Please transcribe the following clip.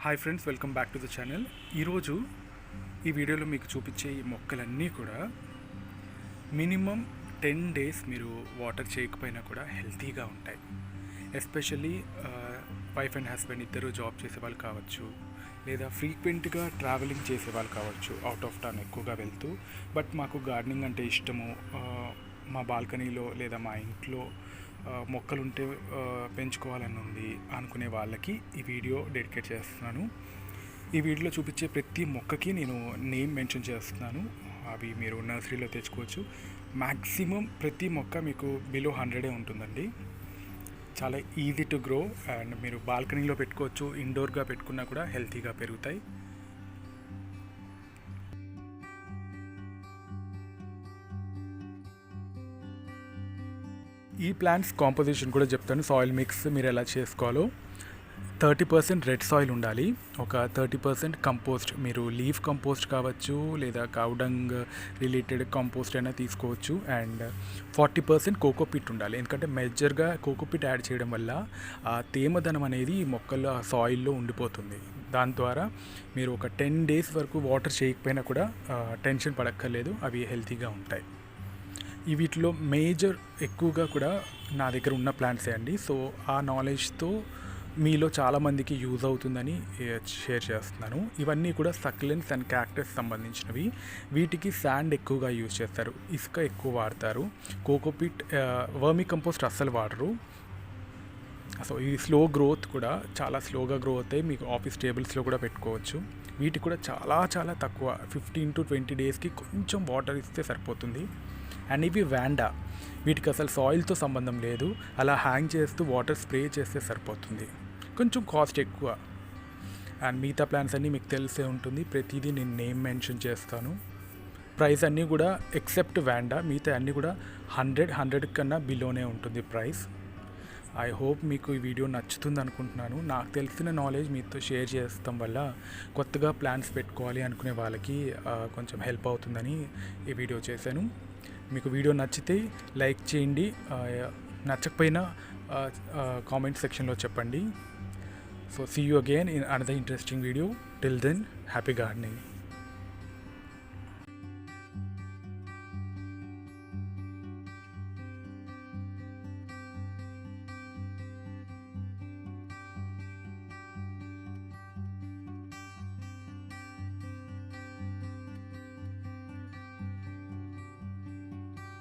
Hi friends, welcome back to the channel. ఈరోజు ఈ వీడియోలో మీకు చూపించే ఈ మొక్కలన్నీ కూడా మినిమం 10 డేస్ మీరు వాటర్ చేయకపోయినా కూడా హెల్తీగా ఉంటాయి. ఎస్పెషల్లీ వైఫ్ అండ్ హస్బెండ్ ఇద్దరు జాబ్ చేసే వాళ్ళు కావచ్చు, లేదా ఫ్రీక్వెంట్గా ట్రావెలింగ్ చేసే వాళ్ళు కావచ్చు, అవుట్ ఆఫ్ టౌన్ ఎక్కువగా వెళ్తూ, బట్ మాకు గార్డెనింగ్ అంటే ఇష్టము, మా బాల్కనీలో లేదా మా ఇంట్లో మొక్కలుంటే పెంచుకోవాలని ఉంది అనుకునే వాళ్ళకి ఈ వీడియో డెడికేట్ చేస్తున్నాను. ఈ వీడియోలో చూపించే ప్రతి మొక్కకి నేను నేమ్ మెన్షన్ చేస్తున్నాను. అవి మీరు నర్సరీలో తెచ్చుకోవచ్చు. మ్యాక్సిమం ప్రతి మొక్క మీకు బిలో 100 ఉంటుందండి. చాలా ఈజీ టు గ్రో అండ్ మీరు బాల్కనీలో పెట్టుకోవచ్చు, ఇండోర్గా పెట్టుకున్నా కూడా హెల్తీగా పెరుగుతాయి. ఈ ప్లాంట్స్ కాంపోజిషన్ కూడా చెప్తాను. సాయిల్ మిక్స్ మీరు ఎలా చేసుకోవాలో. 30% రెడ్ సాయిల్ ఉండాలి, ఒక 30% కంపోస్ట్, మీరు లీఫ్ కంపోస్ట్ కావచ్చు లేదా కౌడంగ్ రిలేటెడ్ కంపోస్ట్ అయినా తీసుకోవచ్చు. అండ్ 40% కోకోపిట్ ఉండాలి, ఎందుకంటే మేజర్గా కోకోపిట్ యాడ్ చేయడం వల్ల ఆ తేమదనం అనేది మొక్కల సాయిల్లో ఉండిపోతుంది. దాని ద్వారా మీరు ఒక 10 డేస్ వరకు వాటర్ చేయకపోయినా కూడా టెన్షన్ పడక్కర్లేదు, అవి హెల్తీగా ఉంటాయి. ఈ వీటిలో మేజర్ ఎక్కువగా కూడా నా దగ్గర ఉన్న ప్లాంట్సే అండి. సో ఆ నాలెడ్జ్తో మీలో చాలామందికి యూజ్ అవుతుందని షేర్ చేస్తున్నాను. ఇవన్నీ కూడా సక్యులెంట్స్ అండ్ క్యాక్టస్ సంబంధించినవి. వీటికి శాండ్ ఎక్కువగా యూజ్ చేస్తారు, ఇసుక ఎక్కువ వాడతారు. కోకోపిట్, వర్మీ కంపోస్ట్ అస్సలు వాడరు. సో ఈ స్లో గ్రోత్ కూడా చాలా స్లోగా గ్రో అవుతాయి. మీకు ఆఫీస్ టేబుల్స్లో కూడా పెట్టుకోవచ్చు. వీటికి కూడా చాలా తక్కువ 15 to 20 డేస్కి కొంచెం వాటర్ ఇస్తే సరిపోతుంది. అండ్ ఇవి వ్యాండా, వీటికి అసలు సాయిల్తో సంబంధం లేదు, అలా హ్యాంగ్ చేస్తూ వాటర్ స్ప్రే చేస్తే సరిపోతుంది. కొంచెం కాస్ట్ ఎక్కువ. అండ్ మిగతా ప్లాన్స్ అన్నీ మీకు తెలిసే ఉంటుంది, ప్రతిదీ నేను నేమ్ మెన్షన్ చేస్తాను. ప్రైస్ అన్నీ కూడా ఎక్సెప్ట్ వ్యాండా, మిగతా అన్నీ కూడా 100 కన్నా బిలోనే ఉంటుంది ప్రైస్. ఐ హోప్ మీకు ఈ వీడియో నచ్చుతుంది అనుకుంటున్నాను. నాకు తెలిసిన నాలెడ్జ్ మీతో షేర్ చేస్తాం వల్ల కొత్తగా ప్లాన్స్ పెట్టుకోవాలి అనుకునే వాళ్ళకి కొంచెం హెల్ప్ అవుతుందని ఈ వీడియో చేశాను. మీకు వీడియో నచ్చితే లైక్ చేయండి, నచ్చకపోయినా కామెంట్ సెక్షన్లో చెప్పండి. So see you again in another interesting video. Till then, happy gardening.